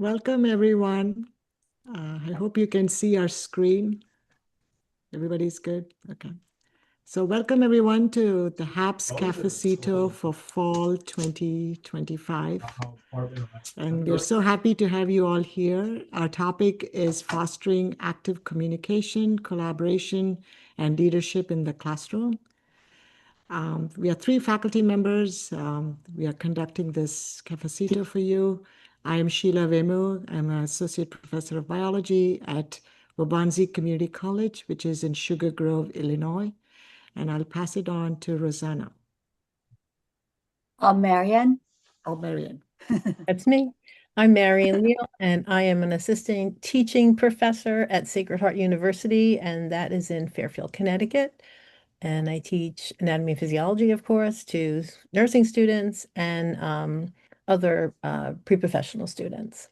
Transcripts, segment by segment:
Welcome, everyone. I hope you can see our screen. Everybody's good? Okay. So welcome, everyone, to the HAPS Cafecito for Fall 2025. And we're so happy to have you all here. Our topic is fostering active communication, collaboration, and leadership in the classroom. We are 3 faculty members. We are conducting this Cafecito for you. I am Sheila Vemu. I'm an associate professor of biology at Wabanzi Community College, which is in Sugar Grove, Illinois. And I'll pass it on to Rosanna. Marian. Oh, Marian. That's me. I'm Marian Leal, and I am an assistant teaching professor at Sacred Heart University, and that is in Fairfield, Connecticut. And I teach anatomy and physiology, of course, to nursing students and other pre-professional students.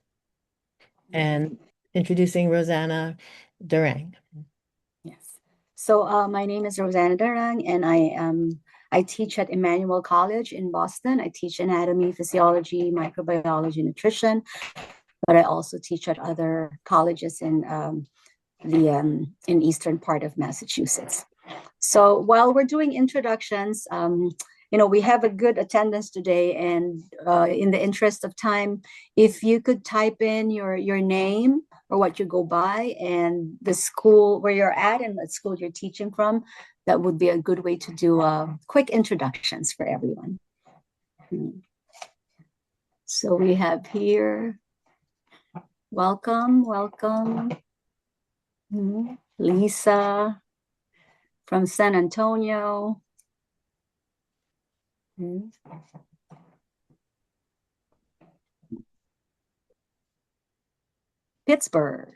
And introducing Rosanna Durang. Yes. So my name is Rosanna Durang, and I teach at Emmanuel College in Boston. I teach anatomy, physiology, microbiology, nutrition, but I also teach at other colleges in eastern part of Massachusetts. So while we're doing introductions, we have a good attendance today, and in the interest of time, if you could type in your name or what you go by and the school where you're at and what school you're teaching from, that would be a good way to do quick introductions for everyone. So we have here, welcome. Lisa from San Antonio. Pittsburgh.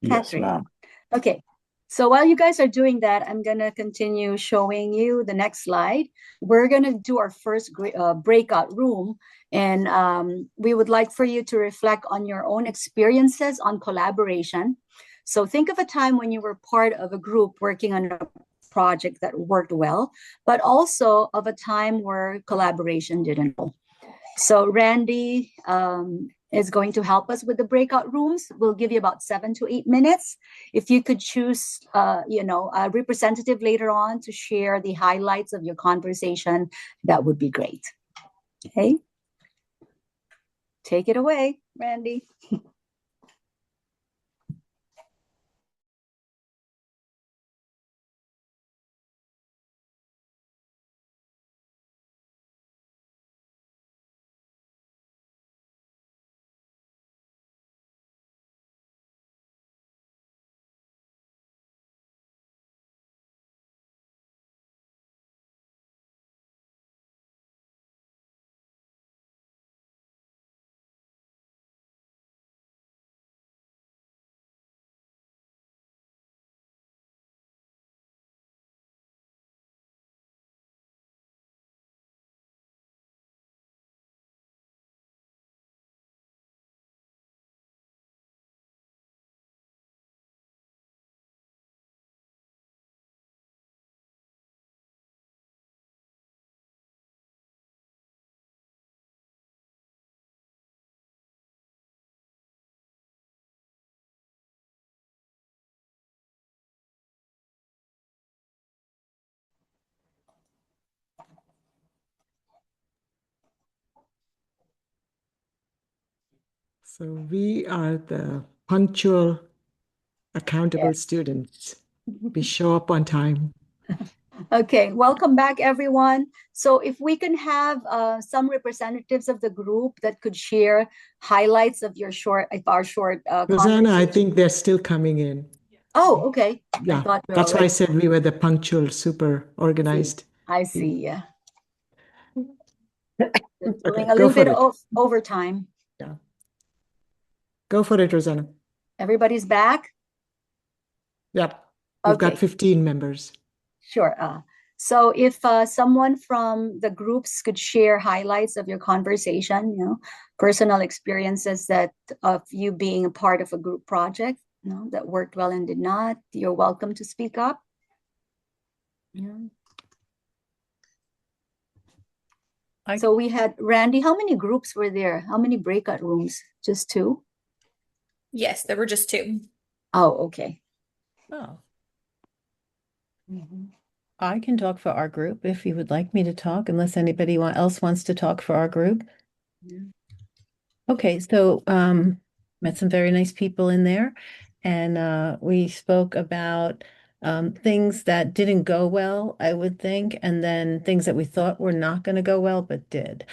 Yes, Catherine. ma'am. Okay, so while you guys are doing that, I'm going to continue showing you the next slide. We're going to do our first breakout room, and we would like for you to reflect on your own experiences on collaboration. So think of a time when you were part of a group working on a project that worked well, but also of a time where collaboration didn't go. So Randy is going to help us with the breakout rooms. We'll give you about 7 to 8 minutes. If you could choose, a representative later on to share the highlights of your conversation, that would be great. Okay. Take it away, Randy. So we are the punctual, accountable students. We show up on time. Okay, welcome back, everyone. So if we can have some representatives of the group that could share highlights of our short Rosanna, I think they're still coming in. Oh, okay. Yeah, that's why I said we were the punctual, super organized. I see, yeah. Doing Okay, a go little for bit it. of overtime. Yeah. Go for it, Rosanna. Everybody's back? Yep. We've got Okay. 15 members. Sure. So if someone from the groups could share highlights of your conversation, personal experiences of you being a part of a group project, that worked well and did not, you're welcome to speak up. So we had Randy. How many groups were there? How many breakout rooms? Just two? Yes, there were just two. Oh, okay. Oh, Mhm. I can talk for our group if you would like me to talk, unless anybody else wants to talk for our group. Yeah. Okay, so met some very nice people in there, and we spoke about things that didn't go well, I would think, and then things that we thought were not going to go well but did.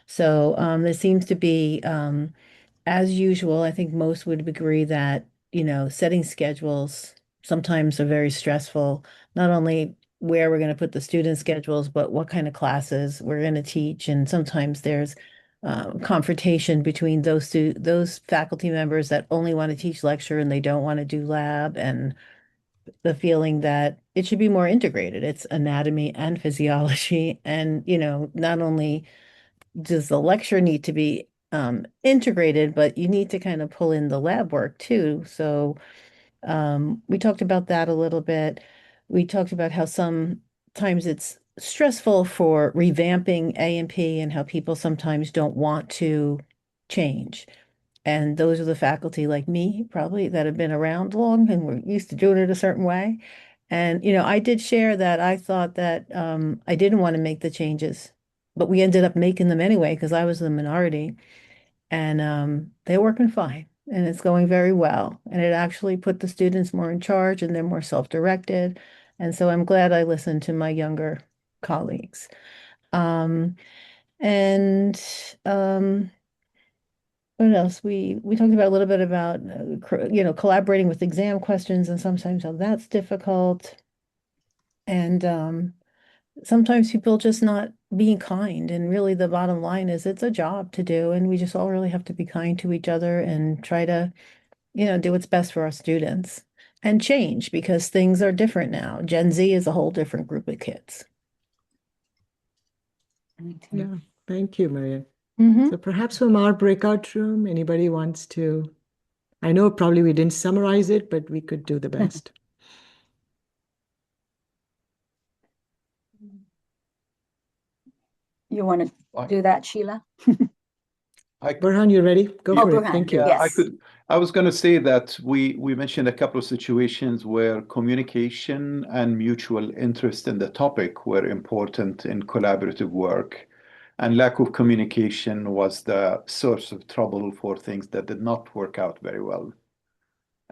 So there seems to be, as usual, I think most would agree that, setting schedules sometimes are very stressful, not only where we're going to put the student schedules, but what kind of classes we're going to teach, and sometimes there's confrontation between those faculty members that only want to teach lecture and they don't want to do lab, and the feeling that it should be more integrated. It's anatomy and physiology, and not only does the lecture need to be integrated, but you need to kind of pull in the lab work too. So we talked about that a little bit. We talked about how sometimes it's stressful for revamping A&P and how people sometimes don't want to change. And those are the faculty like me, probably, that have been around long and we're used to doing it a certain way. And, I did share that I thought that I didn't want to make the changes, but we ended up making them anyway because I was the minority. And they're working fine and it's going very well. And it actually put the students more in charge and they're more self-directed. And so I'm glad I listened to my younger colleagues. Um, and what else? We talked about a little bit about collaborating with exam questions and sometimes how that's difficult. And sometimes people just not being kind. And really the bottom line is it's a job to do, and we just all really have to be kind to each other and try to, do what's best for our students and change because things are different now. Gen Z is a whole different group of kids. Okay. Yeah, thank you, Maria. Mhm. So perhaps from our breakout room, anybody wants to, I know probably we didn't summarize it, but we could do the best. You want to I- do that, Sheila? I, Burhan, you ready? Go Oh, for it. Burhan, Thank you. yeah, I yes. could. I was going to say that we mentioned a couple of situations where communication and mutual interest in the topic were important in collaborative work, and lack of communication was the source of trouble for things that did not work out very well.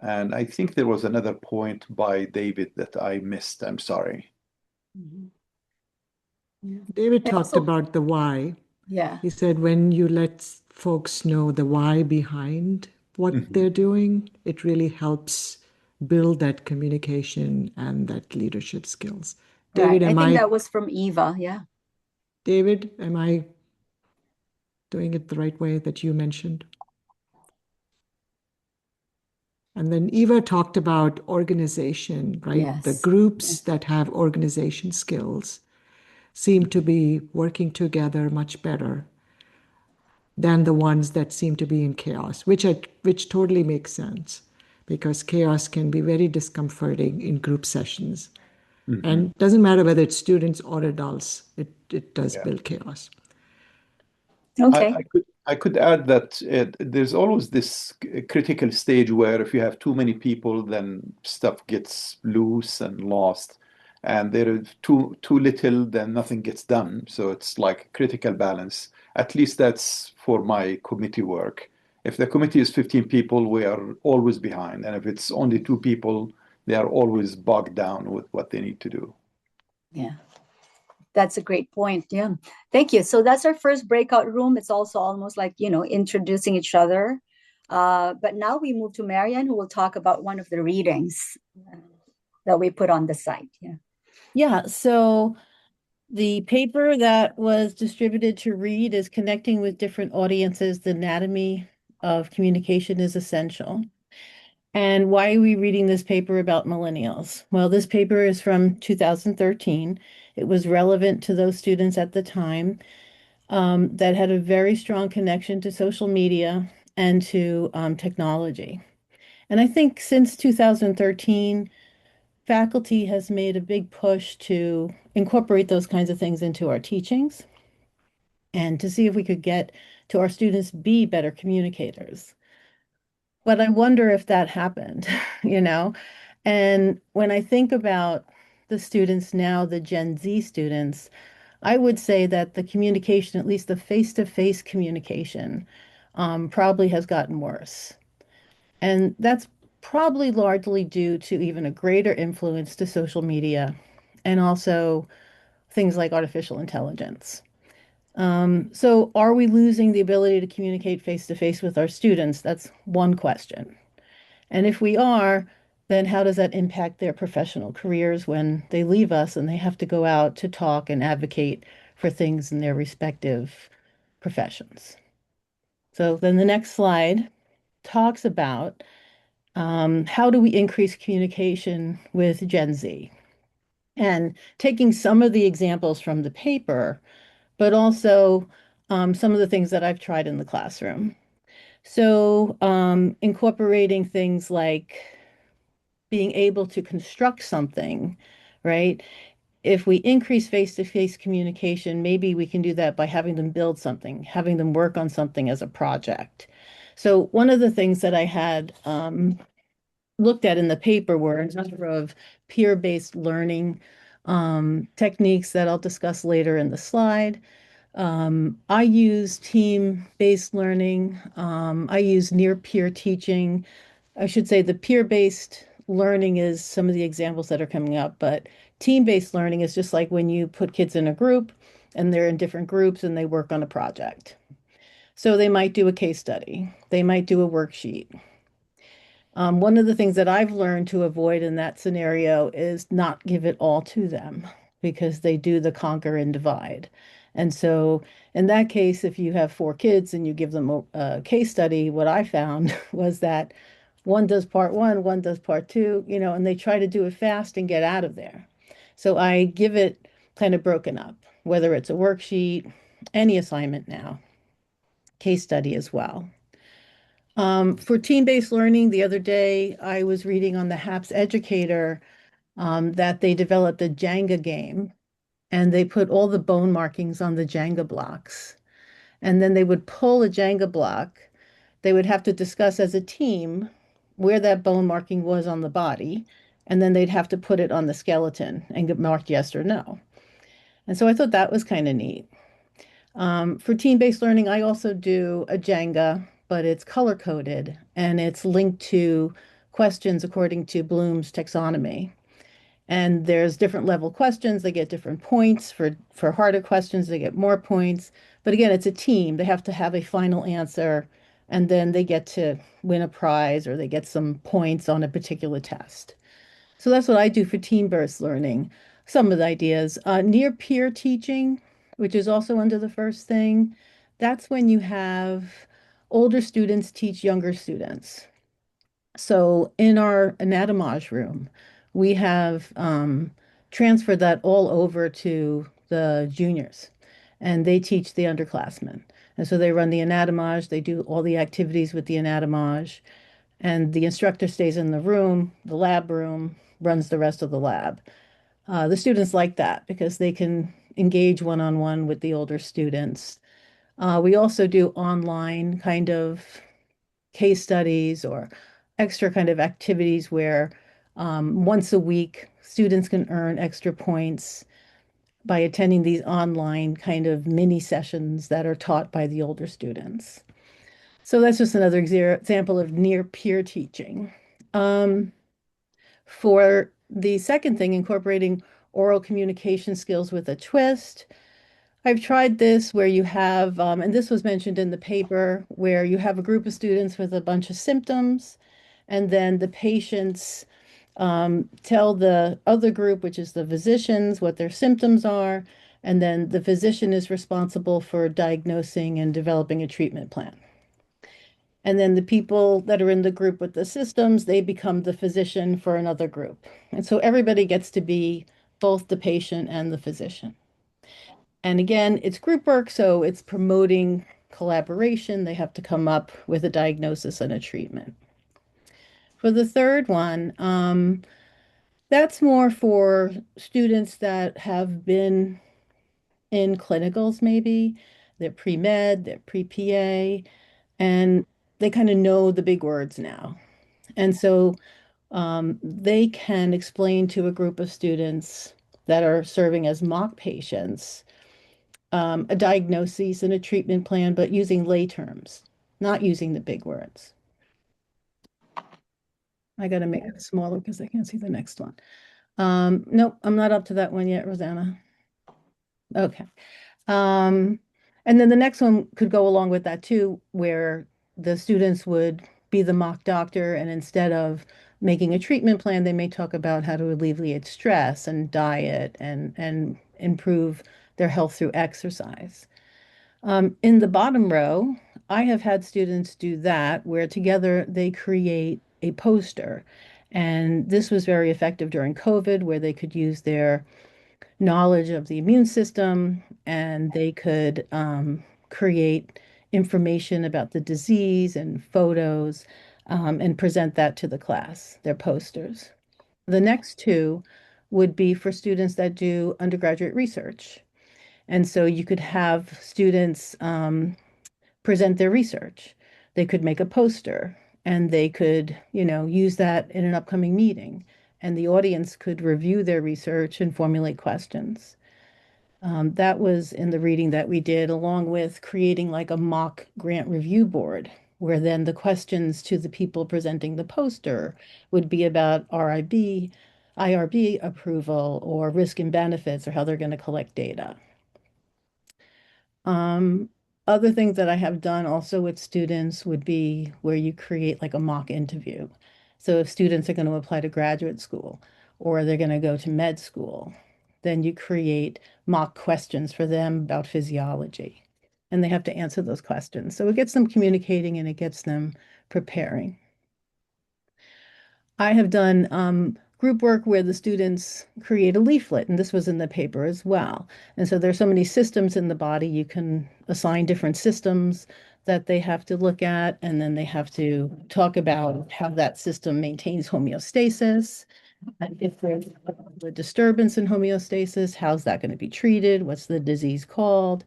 And I think there was another point by David that I missed. I'm sorry. Mhm. David I talked also- about the why. Yeah, He said when you let folks know the why behind what Mhm. they're doing, it really helps build that communication and that leadership skills. right. David, I think that was from Eva. Yeah. David, am I doing it the right way that you mentioned? And then Eva talked about organization, right? The Yes. groups that have organization skills seem to be working together much better than the ones that seem to be in chaos, which totally makes sense because chaos can be very discomforting in group sessions. Mhm. And doesn't matter whether it's students or adults, it does Yeah. build chaos. Okay. I could add that there's always this critical stage where if you have too many people, then stuff gets loose and lost, and there is too little, then nothing gets done. So it's like a critical balance. At least that's for my committee work. If the committee is 15 people, we are always behind, and if it's only 2 people, they are always bogged down with what they need to do. Yeah. That's a great point. Yeah. Thank you. So that's our first breakout room. It's also almost like, introducing each other. But now we move to Marianne, who will talk about one of the readings that we put on the site. Yeah. Yeah, so the paper that was distributed to read is Connecting with Different Audiences, the Anatomy of Communication is Essential. And why are we reading this paper about millennials? Well, this paper is from 2013. It was relevant to those students at the time that had a very strong connection to social media and to technology. And I think since 2013, faculty has made a big push to incorporate those kinds of things into our teachings. and to see if we could get to our students be better communicators. But I wonder if that happened, you know? And when I think about the students now, the Gen Z students, I would say that the communication, at least the face-to-face communication, probably has gotten worse. And that's probably largely due to even a greater influence to social media and also things like artificial intelligence. So are we losing the ability to communicate face to face with our students? That's one question. And if we are, then how does that impact their professional careers when they leave us and they have to go out to talk and advocate for things in their respective professions? So then the next slide talks about how do we increase communication with Gen Z? And taking some of the examples from the paper, but also some of the things that I've tried in the classroom. So incorporating things like being able to construct something, right? If we increase face-to-face communication, maybe we can do that by having them build something, having them work on something as a project. So one of the things that I had looked at in the paper were a number of peer-based learning techniques that I'll discuss later in the slide. I use team-based learning. I use near-peer teaching. I should say the peer-based learning is some of the examples that are coming up, but team-based learning is just like when you put kids in a group and they're in different groups and they work on a project. So they might do a case study. They might do a worksheet. One of the things that I've learned to avoid in that scenario is not give it all to them because they do the conquer and divide. And so in that case, if you have 4 kids and you give them a case study, what I found was that one does part one does part two, and they try to do it fast and get out of there. So I give it kind of broken up, whether it's a worksheet, any assignment now, case study as well. For team-based learning, the other day I was reading on the HAPS Educator that they developed a Jenga game and they put all the bone markings on the Jenga blocks. And then they would pull a Jenga block. They would have to discuss as a team where that bone marking was on the body. And then they'd have to put it on the skeleton and get marked yes or no. And so I thought that was kind of neat. For team-based learning, I also do a Jenga, but it's color-coded and it's linked to questions according to Bloom's taxonomy. And there's different level questions. They get different points. For harder questions, they get more points. But again, it's a team. They have to have a final answer, and then they get to win a prize or they get some points on a particular test. So that's what I do for team-based learning. Some of the ideas. Near peer teaching, which is also under the first thing, that's when you have older students teach younger students. So in our anatomage room, we have transferred that all over to the juniors, and they teach the underclassmen. And so they run the anatomage, they do all the activities with the anatomage, and the instructor stays in the room, the lab room, runs the rest of the lab. The students like that because they can engage one-on-one with the older students. We also do online kind of case studies or extra kind of activities where once a week students can earn extra points by attending these online kind of mini sessions that are taught by the older students. So that's just another example of near peer teaching. For the second thing, incorporating oral communication skills with a twist, I've tried this where you have, and this was mentioned in the paper, where you have a group of students with a bunch of symptoms, and then the patients tell the other group, which is the physicians, what their symptoms are, and then the physician is responsible for diagnosing and developing a treatment plan. And then the people that are in the group with the systems, they become the physician for another group. And so everybody gets to be both the patient and the physician. And again, it's group work, so it's promoting collaboration. They have to come up with a diagnosis and a treatment. For the third one, that's more for students that have been in clinicals maybe they're pre-med, they're pre-PA, and they kind of know the big words now. And so they can explain to a group of students that are serving as mock patients a diagnosis and a treatment plan, but using lay terms, not using the big words. I got to make it smaller because I can't see the next one. Nope, I'm not up to that one yet, Rosanna. Okay. And then the next one could go along with that too, where the students would be the mock doctor, and instead of making a treatment plan, they may talk about how to alleviate stress and diet and improve their health through exercise. In the bottom row, I have had students do that where together they create a poster. And this was very effective during COVID, where they could use their knowledge of the immune system and they could create information about the disease and photos and present that to the class, their posters. The next two would be for students that do undergraduate research. And so you could have students present their research. They could make a poster and they could, use that in an upcoming meeting. And the audience could review their research and formulate questions. That was in the reading that we did, along with creating like a mock grant review board, where then the questions to the people presenting the poster would be about IRB approval or risk and benefits or how they're going to collect data. Other things that I have done also with students would be where you create like a mock interview. So if students are going to apply to graduate school or they're going to go to med school, then you create mock questions for them about physiology. And they have to answer those questions. So it gets them communicating and it gets them preparing. I have done group work where the students create a leaflet, and this was in the paper as well. And so there's so many systems in the body, you can assign different systems that they have to look at, and then they have to talk about how that system maintains homeostasis. And if there's a disturbance in homeostasis, how's that going to be treated? What's the disease called?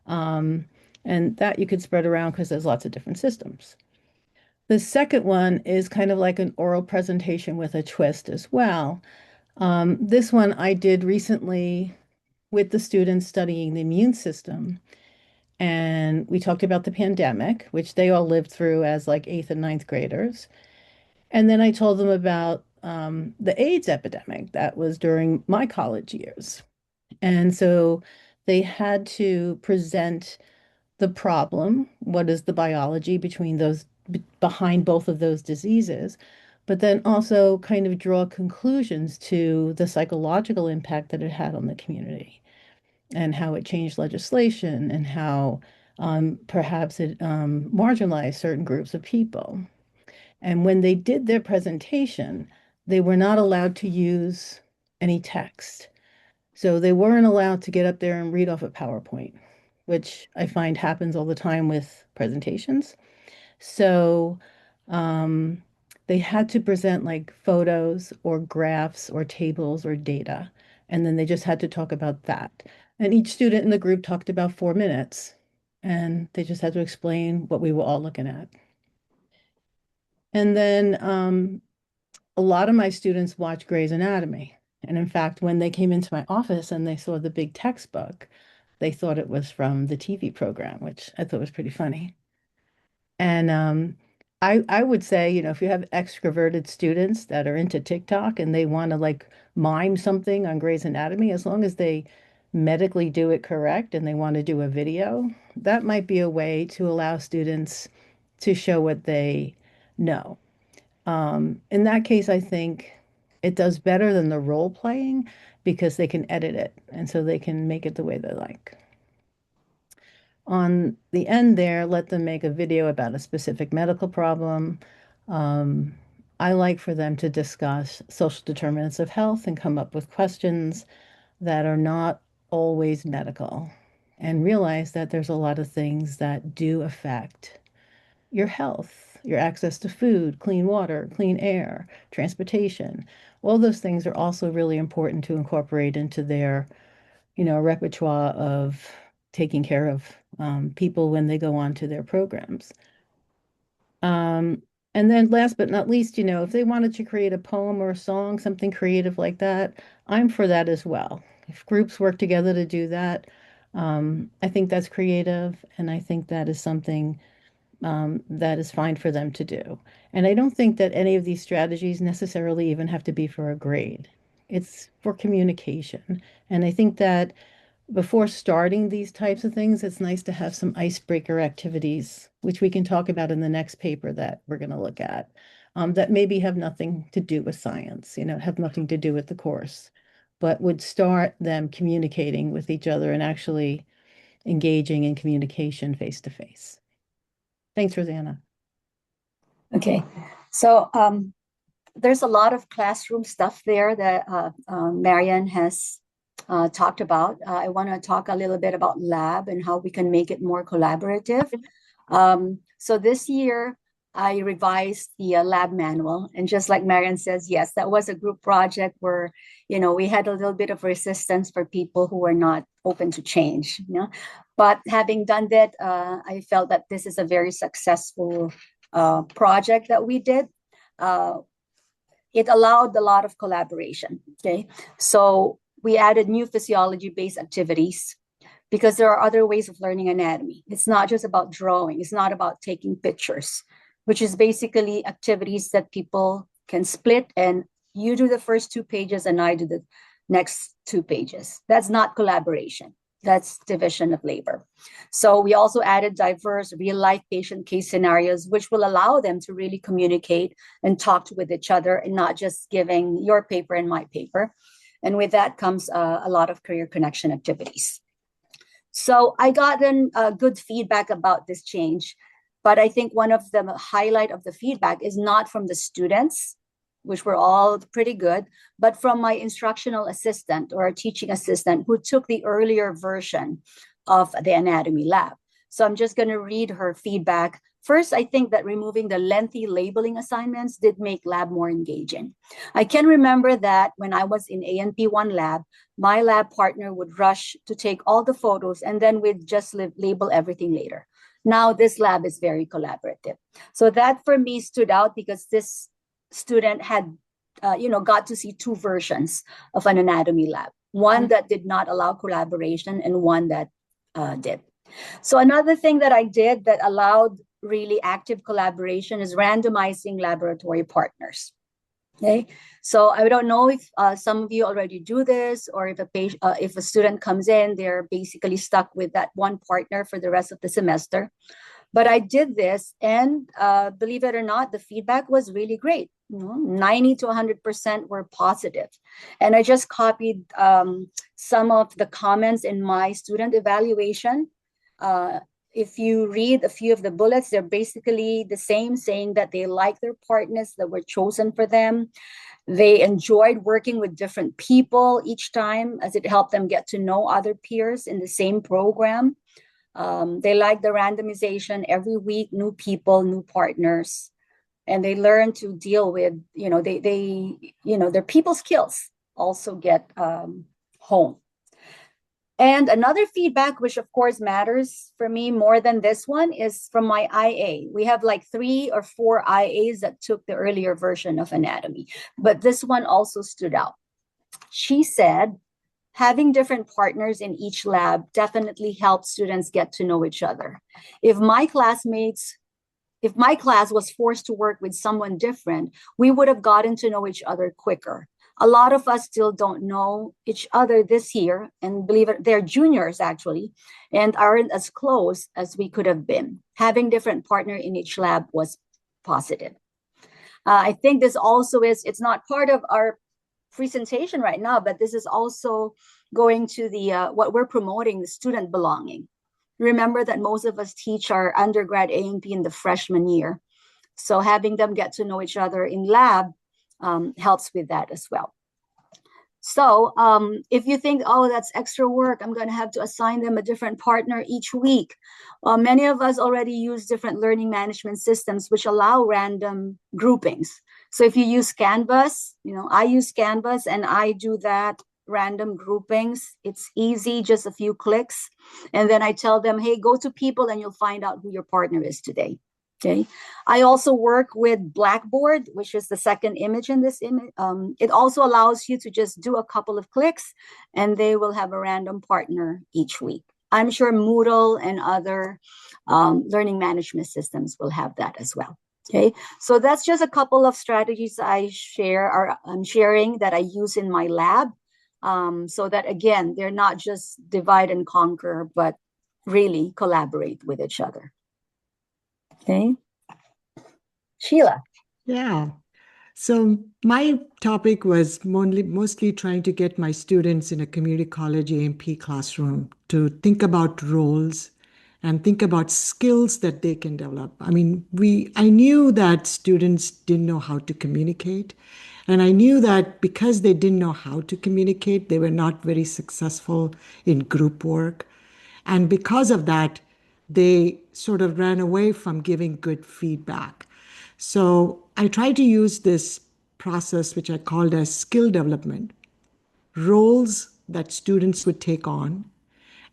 And that you could spread around because there's lots of different systems. The second one is kind of like an oral presentation with a twist as well. This one I did recently with the students studying the immune system. And we talked about the pandemic, which they all lived through as like 8th and 9th graders. And then I told them about the AIDS epidemic that was during my college years. And so they had to present the problem, what is the biology behind both of those diseases, but then also kind of draw conclusions to the psychological impact that it had on the community and how it changed legislation and how perhaps it marginalized certain groups of people. And when they did their presentation, they were not allowed to use any text. So they weren't allowed to get up there and read off a PowerPoint, which I find happens all the time with presentations. So they had to present like photos or graphs or tables or data, and then they just had to talk about that. And each student in the group talked about 4 minutes, and they just had to explain what we were all looking at. And then a lot of my students watch Grey's Anatomy. And in fact, when they came into my office and they saw the big textbook, they thought it was from the TV program, which I thought was pretty funny. And I would say, if you have extroverted students that are into TikTok and they want to like mime something on Grey's Anatomy, as long as they medically do it correct and they want to do a video, that might be a way to allow students to show what they know. In that case, I think it does better than the role playing because they can edit it and so they can make it the way they like. On the end there, let them make a video about a specific medical problem. I like for them to discuss social determinants of health and come up with questions that are not always medical and realize that there's a lot of things that do affect your health, your access to food, clean water, clean air, transportation. All those things are also really important to incorporate into their, repertoire of taking care of people when they go on to their programs. And then last but not least, if they wanted to create a poem or a song, something creative like that, I'm for that as well. If groups work together to do that, I think that's creative, and I think that is something that is fine for them to do. And I don't think that any of these strategies necessarily even have to be for a grade. It's for communication. And I think that before starting these types of things, it's nice to have some icebreaker activities, which we can talk about in the next paper that we're going to look at, that maybe have nothing to do with science, have nothing to do with the course, but would start them communicating with each other and actually engaging in communication face to face. Thanks, Rosanna. Okay, so there's a lot of classroom stuff there that Marian has talked about. I want to talk a little bit about lab and how we can make it more collaborative. So this year, I revised the lab manual. And just like Marian says, yes, that was a group project where, we had a little bit of resistance for people who were not open to change. But having done that, I felt that this is a very successful project that we did. It allowed a lot of collaboration. Okay, so we added new physiology-based activities because there are other ways of learning anatomy. It's not just about drawing. It's not about taking pictures, which is basically activities that people can split, and you do the first 2 pages and I do the next 2 pages. That's not collaboration. That's division of labor. So we also added diverse real-life patient case scenarios, which will allow them to really communicate and talk with each other and not just giving your paper and my paper. And with that comes a lot of career connection activities. So I gotten good feedback about this change, but I think one of the highlight of the feedback is not from the students, which were all pretty good, but from my instructional assistant or teaching assistant who took the earlier version of the anatomy lab. So I'm just going to read her feedback. First, I think that removing the lengthy labeling assignments did make lab more engaging. I can remember that when I was in ANP1 lab, my lab partner would rush to take all the photos and then we'd just label everything later. Now this lab is very collaborative. So that for me stood out because this student had, got to see 2 versions of an anatomy lab, one that did not allow collaboration and one that did. So another thing that I did that allowed really active collaboration is randomizing laboratory partners. Okay, so I don't know if some of you already do this, or if a student comes in, they're basically stuck with that one partner for the rest of the semester. But I did this, and believe it or not, the feedback was really great. 90 to 100% were positive. And I just copied some of the comments in my student evaluation. If you read a few of the bullets, they're basically the same, saying that they like their partners that were chosen for them. They enjoyed working with different people each time, as it helped them get to know other peers in the same program. They like the randomization every week, new people, new partners, and they learn to deal with, their people skills also get honed. And another feedback, which of course matters for me more than this one, is from my IA. We have like 3 or 4 IAs that took the earlier version of anatomy, but this one also stood out. She said, having different partners in each lab definitely helps students get to know each other. If my class was forced to work with someone different, we would have gotten to know each other quicker. A lot of us still don't know each other this year, and believe it, they're juniors actually, and aren't as close as we could have been. Having different partners in each lab was positive. I think this also it's not part of our presentation right now, but this is also going to the what we're promoting, the student belonging. Remember that most of us teach our undergrad A&P in the freshman year. So having them get to know each other in lab helps with that as well. So if you think, oh, that's extra work, I'm going to have to assign them a different partner each week. Many of us already use different learning management systems, which allow random groupings. So if you use Canvas, I use Canvas and I do that random groupings. It's easy, just a few clicks. And then I tell them, hey, go to people and you'll find out who your partner is today. Okay. I also work with Blackboard, which is the second image in this image. It also allows you to just do a couple of clicks and they will have a random partner each week. I'm sure Moodle and other learning management systems will have that as well. Okay, so that's just a couple of strategies I'm sharing that I use in my lab, so that again, they're not just divide and conquer, but really collaborate with each other. Okay, Sheila. Yeah. So my topic was mostly trying to get my students in a community college A&P classroom to think about roles and think about skills that they can develop. I mean, I knew that students didn't know how to communicate. And I knew that because they didn't know how to communicate, they were not very successful in group work. And because of that, they sort of ran away from giving good feedback. So I tried to use this process, which I called as skill development, roles that students would take on,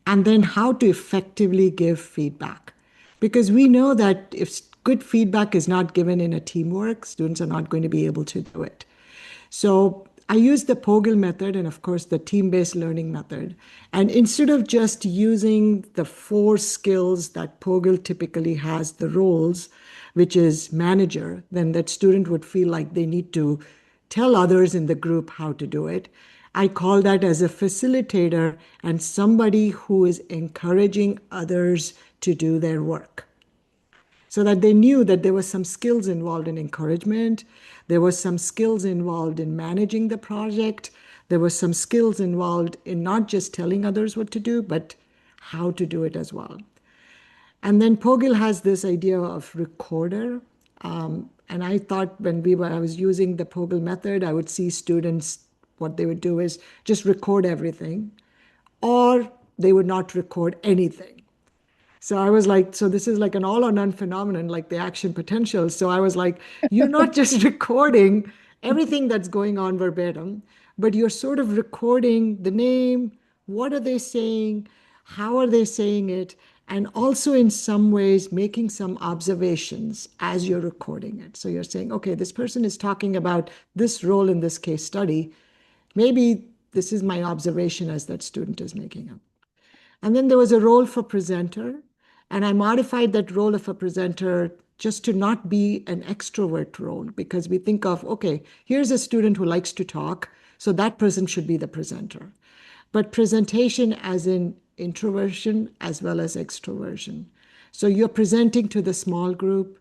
and then how to effectively give feedback. Because we know that if good feedback is not given in a teamwork, students are not going to be able to do it. So I used the POGIL method and, of course, the team-based learning method. And instead of just using the 4 skills that POGIL typically has, the roles, which is manager, then that student would feel like they need to tell others in the group how to do it. I call that as a facilitator and somebody who is encouraging others to do their work, so that they knew that there were some skills involved in encouragement. There were some skills involved in managing the project. There were some skills involved in not just telling others what to do, but how to do it as well. And then POGIL has this idea of recorder. And I thought I was using the POGIL method, I would see students, what they would do is just record everything, or they would not record anything. So I was like, so this is like an all or none phenomenon, like the action potential. So I was like, you're not just recording everything that's going on verbatim, but you're sort of recording the name, what are they saying, how are they saying it, and also in some ways making some observations as you're recording it. So you're saying, okay, this person is talking about this role in this case study. Maybe this is my observation as that student is making it. And then there was a role for presenter. And I modified that role of a presenter just to not be an extrovert role, because we think of, okay, here's a student who likes to talk, so that person should be the presenter. But presentation as in introversion as well as extroversion. So you're presenting to the small group,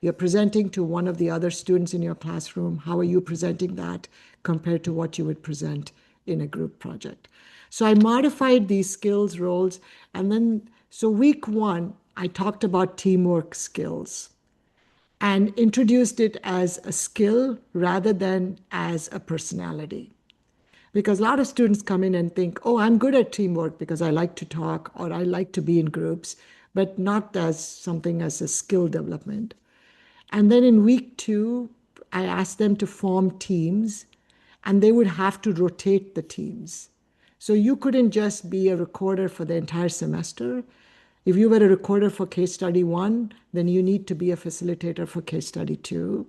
you're presenting to one of the other students in your classroom. How are you presenting that compared to what you would present in a group project? So I modified these skills roles. And then, so week 1, I talked about teamwork skills and introduced it as a skill rather than as a personality. Because a lot of students come in and think, oh, I'm good at teamwork because I like to talk or I like to be in groups, but not as something as a skill development. And then in week 2, I asked them to form teams, and they would have to rotate the teams. So you couldn't just be a recorder for the entire semester. If you were a recorder for case study 1, then you need to be a facilitator for case study 2.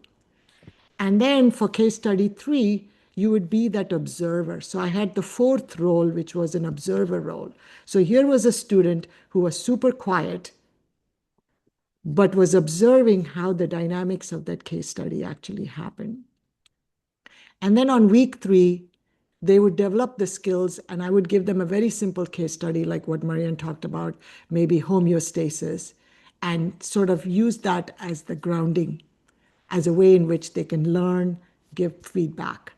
And then for case study 3, you would be that observer. So I had the 4th role, which was an observer role. So here was a student who was super quiet, but was observing how the dynamics of that case study actually happened. And then on week 3, they would develop the skills, and I would give them a very simple case study like what Marianne talked about, maybe homeostasis, and sort of use that as the grounding, as a way in which they can learn, give feedback.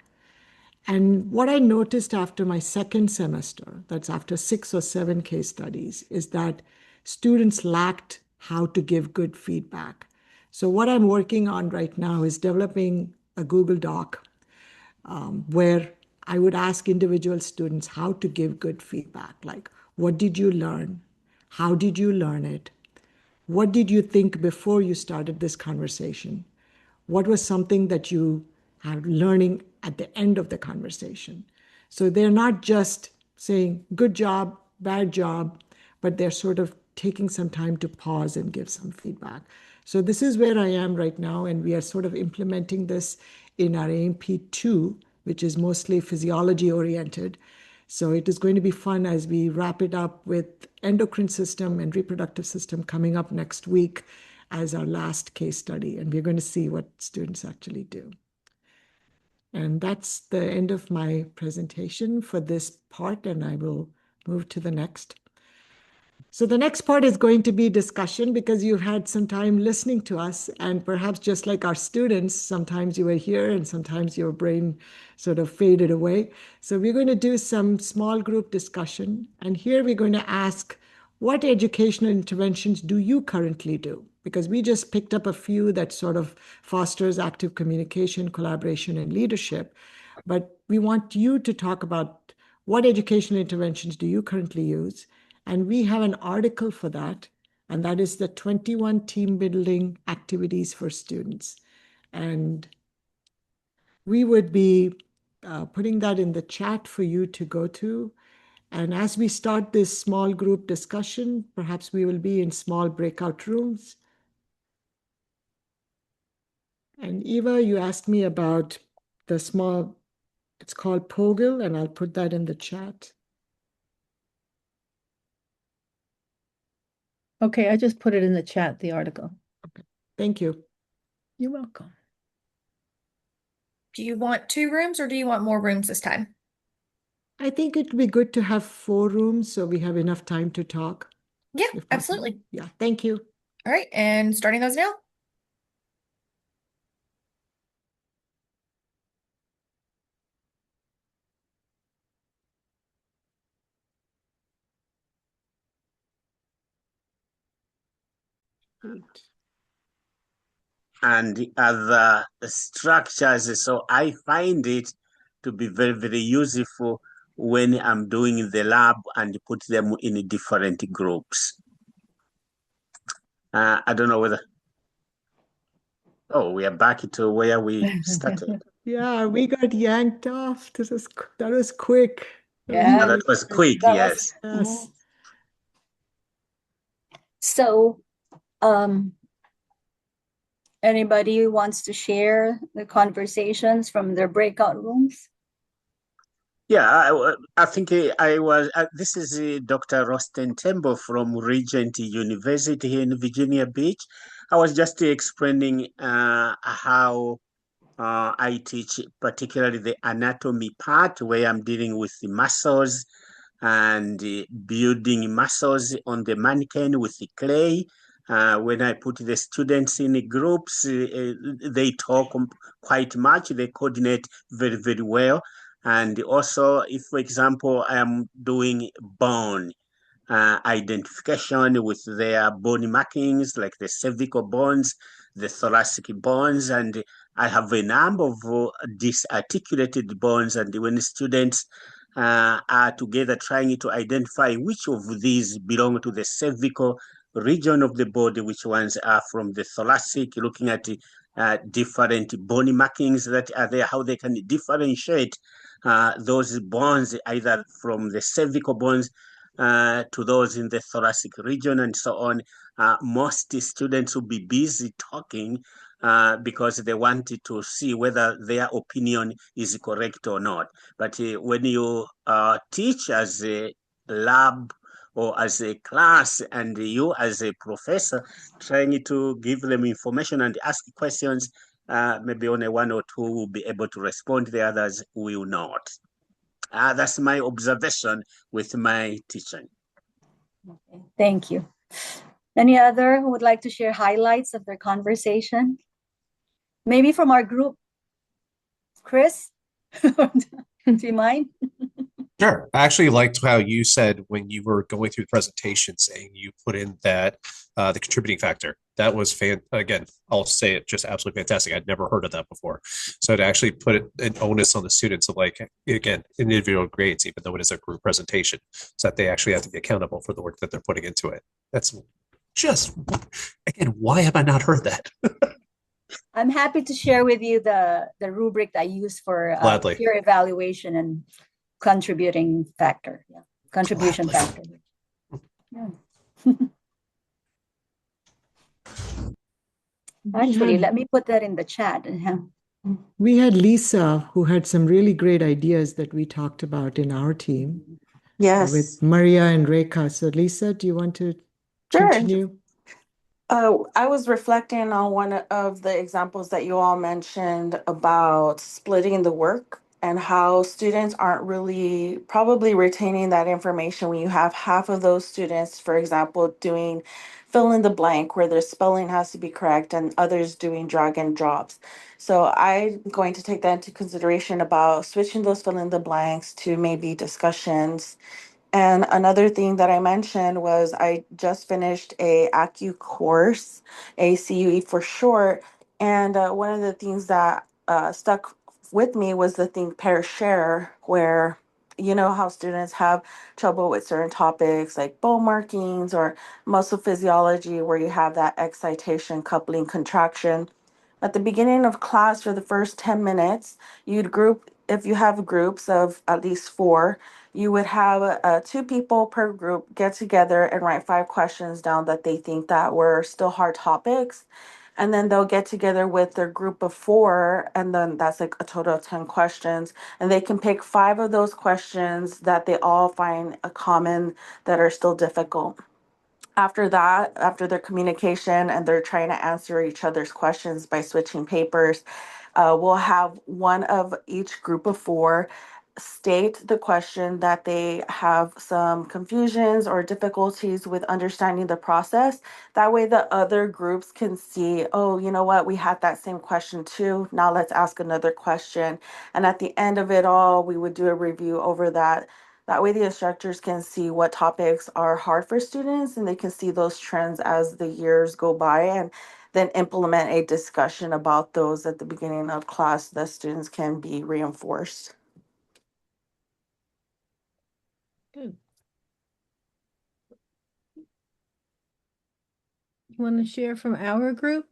And what I noticed after my second semester, that's after 6 or 7 case studies, is that students lacked how to give good feedback. So what I'm working on right now is developing a Google Doc where I would ask individual students how to give good feedback, like what did you learn? How did you learn it? What did you think before you started this conversation? What was something that you are learning at the end of the conversation? So they're not just saying good job, bad job, but they're sort of taking some time to pause and give some feedback. So this is where I am right now, and we are sort of implementing this in our AMP2, which is mostly physiology oriented. So it is going to be fun as we wrap it up with endocrine system and reproductive system coming up next week as our last case study. And we're going to see what students actually do. And that's the end of my presentation for this part, and I will move to the next. So the next part is going to be discussion because you've had some time listening to us, and perhaps just like our students, sometimes you were here and sometimes your brain sort of faded away. So we're going to do some small group discussion, and here we're going to ask, what educational interventions do you currently do? Because we just picked up a few that sort of fosters active communication, collaboration, and leadership. But we want you to talk about what educational interventions do you currently use? And we have an article for that, and that is the 21 team building activities for students. And we would be putting that in the chat for you to go to. And as we start this small group discussion, perhaps we will be in small breakout rooms. And Eva, you asked me about the small, it's called POGIL, and I'll put that in the chat. Okay, I just put it in the chat, the article. Okay, thank you. You're welcome. Do you want 2 rooms or do you want more rooms this time? I think it would be good to have 4 rooms so we have enough time to talk. Yeah, if possible. absolutely. Yeah, thank you. All right, and starting those now. And the other structures. So I find it to be very, very useful when I'm doing the lab and put them in different groups. I don't know whether, oh, we are back to where we started. Yeah, we got yanked off. That was quick. Yeah. That was quick, That yes. was- Yes. So, anybody who wants to share the conversations from their breakout rooms? Yeah, I think this is Dr. Rosten Tembo from Regent University in Virginia Beach. I was just explaining how I teach particularly the anatomy part where I'm dealing with the muscles and building muscles on the mannequin with the clay. When I put the students in groups, they talk quite much, they coordinate very, very well. And also, if, for example, I am doing bone identification with their bone markings, like the cervical bones, the thoracic bones, and I have a number of disarticulated bones. And when students are together trying to identify which of these belong to the cervical region of the body, which ones are from the thoracic, looking at different bone markings that are there, how they can differentiate those bones either from the cervical bones to those in the thoracic region and so on. Most students will be busy talking because they wanted to see whether their opinion is correct or not. But when you teach as a lab or as a class and you as a professor trying to give them information and ask questions, maybe only 1 or 2 will be able to respond, the others will not. That's my observation with my teaching. Okay, thank you. Any other who would like to share highlights of their conversation? Maybe from our group. Chris, do you mind? Sure. I actually liked how you said when you were going through the presentation saying you put in that the contributing factor. That was again, I'll say it, just absolutely fantastic. I'd never heard of that before. So to actually put an onus on the students of, like, again, individual grades, even though it is a group presentation, so that they actually have to be accountable for the work that they're putting into it. That's just, again, why have I not heard that? I'm happy to share with you the rubric that I use for Gladly. peer evaluation, and contributing factor. Yeah. Contribution factor. Yeah. Actually, let me put that in the chat. We had Lisa, who had some really great ideas that we talked about in our team Yes. with Maria and Rekha. So, Lisa, do you want to Sure. continue? I was reflecting on one of the examples that you all mentioned about splitting the work and how students aren't really probably retaining that information when you have half of those students, for example, doing fill in the blank where their spelling has to be correct and others doing drag and drops. So I'm going to take that into consideration about switching those fill in the blanks to maybe discussions. And another thing that I mentioned was I just finished a ACU course, ACUE for short. And one of the things that stuck with me was the thing pair share, where you know how students have trouble with certain topics like bone markings or muscle physiology, where you have that excitation, coupling, contraction. At the beginning of class, for the first 10 minutes, you'd group, if you have groups of at least four, you would have two people per group get together and write 5 questions down that they think that were still hard topics. And then they'll get together with their group of four, and then that's like a total of 10 questions. And they can pick 5 of those questions that they all find a common that are still difficult. After that, after their communication and they're trying to answer each other's questions by switching papers, we'll have one of each group of four state the question that they have some confusions or difficulties with understanding the process. That way, the other groups can see, oh, you know what, we had that same question too. Now let's ask another question. And at the end of it all, we would do a review over that. That way, the instructors can see what topics are hard for students and they can see those trends as the years go by and then implement a discussion about those at the beginning of class so that students can be reinforced. Good. You want to share from our group?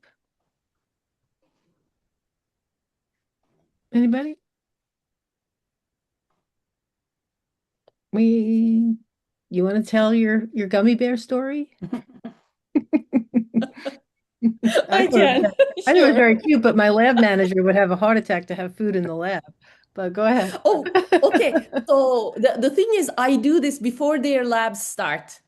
Anybody? You want to tell your gummy bear story? I can. I thought it was Sure. very cute, but my lab manager would have a heart attack to have food in the lab. But go ahead. Oh, okay. So the thing is, I do this before their labs start.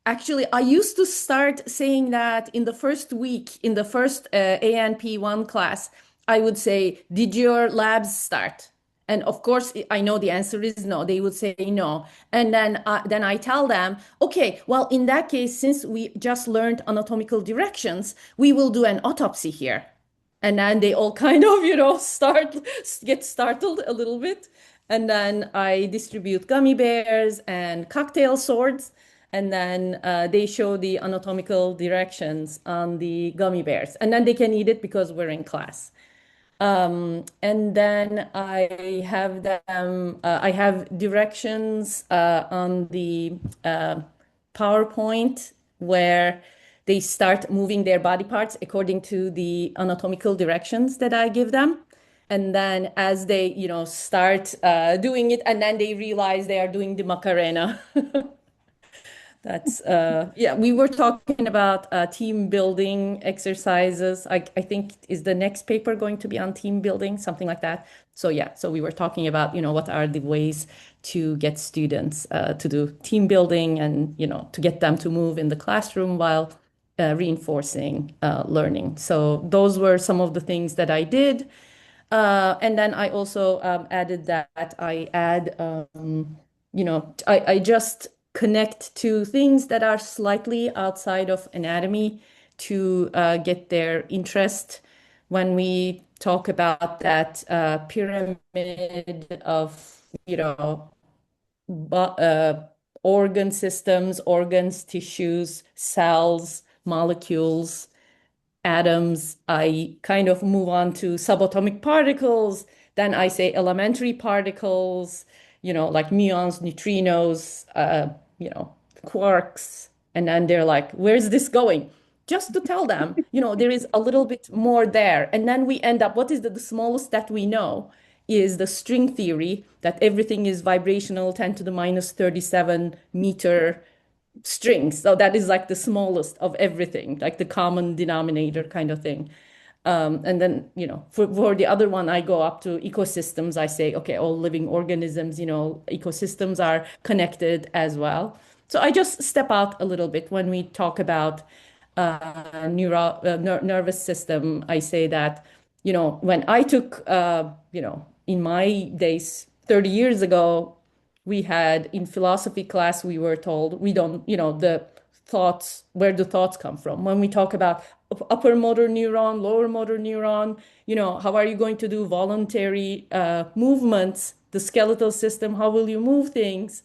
Actually, I used to start saying that in the first week, in the first ANP1 class, I would say, did your labs start? And of course, I know the answer is no. They would say no. And then I tell them, okay, well, in that case, since we just learned anatomical directions, we will do an autopsy here. And then they all kind of, get startled a little bit. And then I distribute gummy bears and cocktail swords. And then they show the anatomical directions on the gummy bears. And then they can eat it because we're in class. And then I have directions on the PowerPoint where they start moving their body parts according to the anatomical directions that I give them. And then as they, start doing it, and then they realize they are doing the Macarena. That's yeah, we were talking about team building exercises. I think is the next paper going to be on team building, something like that. So yeah, so we were talking about, what are the ways to get students to do team building and, to get them to move in the classroom while reinforcing learning. So those were some of the things that I did. And then I also added that I just connect to things that are slightly outside of anatomy to get their interest when we talk about that pyramid of, organ systems, organs, tissues, cells, molecules, atoms. I kind of move on to subatomic particles. Then I say elementary particles, like muons, neutrinos, quarks. And then they're like, where's this going? Just to tell them, there is a little bit more there. And then we end up, what is the smallest that we know is the string theory that everything is vibrational 10 to the minus 37 meter strings. So that is like the smallest of everything, like the common denominator kind of thing. And then, for the other one, I go up to ecosystems. I say, okay, all living organisms, ecosystems are connected as well. So I just step out a little bit when we talk about nervous system. I say that, when I took, in my days, 30 years ago, we had in philosophy class, we were told we don't, the thoughts, where the thoughts come from. When we talk about upper motor neuron, lower motor neuron, how are you going to do voluntary movements, the skeletal system, how will you move things?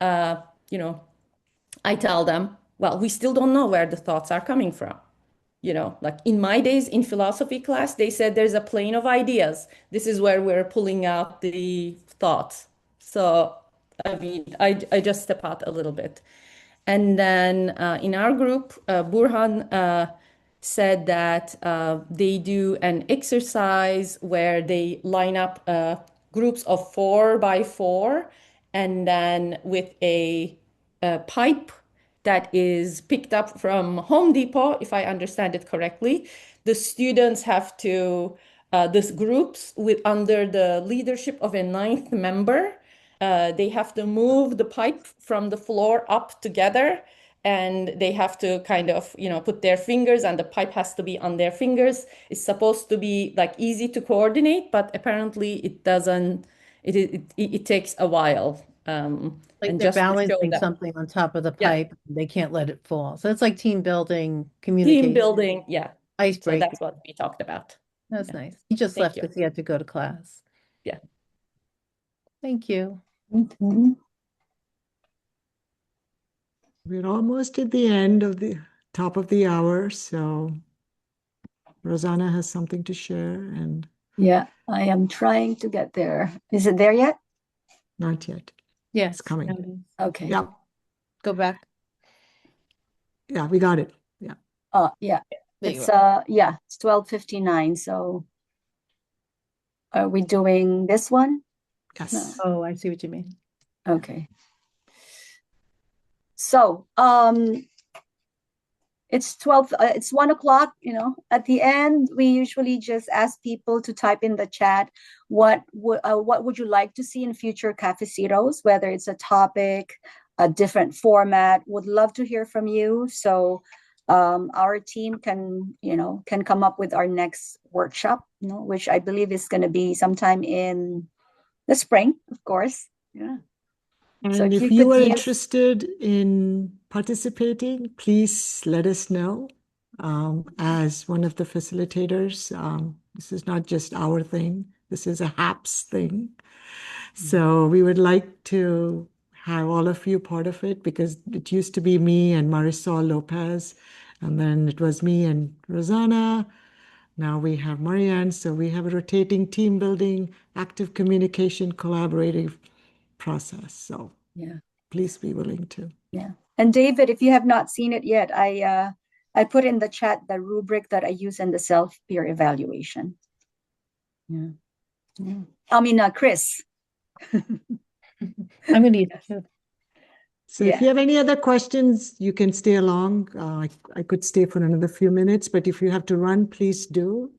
I tell them, well, we still don't know where the thoughts are coming from. Like in my days in philosophy class, they said there's a plane of ideas. This is where we're pulling out the thoughts. So, I mean, I just step out a little bit. And then in our group, Burhan said that they do an exercise where they line up groups of 4 by 4, and then with a pipe that is picked up from Home Depot, if I understand it correctly, the students have to, these groups under the leadership of a 9th member, they have to move the pipe from the floor up together, and they have to kind of, put their fingers, and the pipe has to be on their fingers. It's supposed to be like easy to coordinate, but apparently it doesn't, it takes a while. Like And they're just to show balancing that, something on top of the yeah, pipe. They can't let it fall. So it's like team building, team communication, building, yeah. So icebreaking. that's what we talked about. That's Yeah. nice. He just Thank left you. because he had to go to class. Yeah. Thank you. Mhm. We're almost at the end of the top of the hour, so Rosanna has something to share, and Yeah, I am trying to get there. Is it there yet? not yet. Yes. It's coming. now it is. Okay. Yeah, Go back. yeah, we got it. Yeah. Yeah. There you It's are. yeah, it's 12:59. So are we doing this one? Yes. Oh, I see what you mean. Okay. So it's 12, it's 1 o'clock, at the end, we usually just ask people to type in the chat what would you like to see in future cafecitos, whether it's a topic, a different format. Would love to hear from you. So our team can come up with our next workshop, which I believe is going to be sometime in the spring, of course. Yeah. So And if you you could are use, interested in participating, please let us know. As one of the facilitators, this is not just our thing, this is a HAPS thing. So we would like to have all of you part of it, because it used to be me and Marisol Lopez, and then it was me and Rosanna. Now we have Marianne. So we have a rotating team building, active communication, collaborative process. So yeah. please be willing to. Yeah. And David, if you have not seen it yet, I put in the chat the rubric that I use in the self-peer evaluation. Yeah. Yeah. I mean, Chris. I'm going to use it too. So if you have any other questions, you can stay along. I could stay for another few minutes, but if you have to run, please do.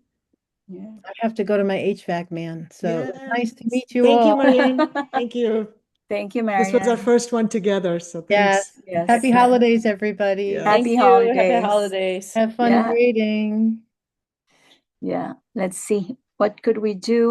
Yeah. I have to go to my HVAC man. So it's nice to meet you Thank all. you, Marianne. Thank you. Thank you, This was our Marianne. first one together, so Yes. thanks. Yes. Happy holidays, everybody. Yes. Happy Thank you. Happy holidays. holidays. Have fun Yeah. grading. Yeah. Let's see. What could we do?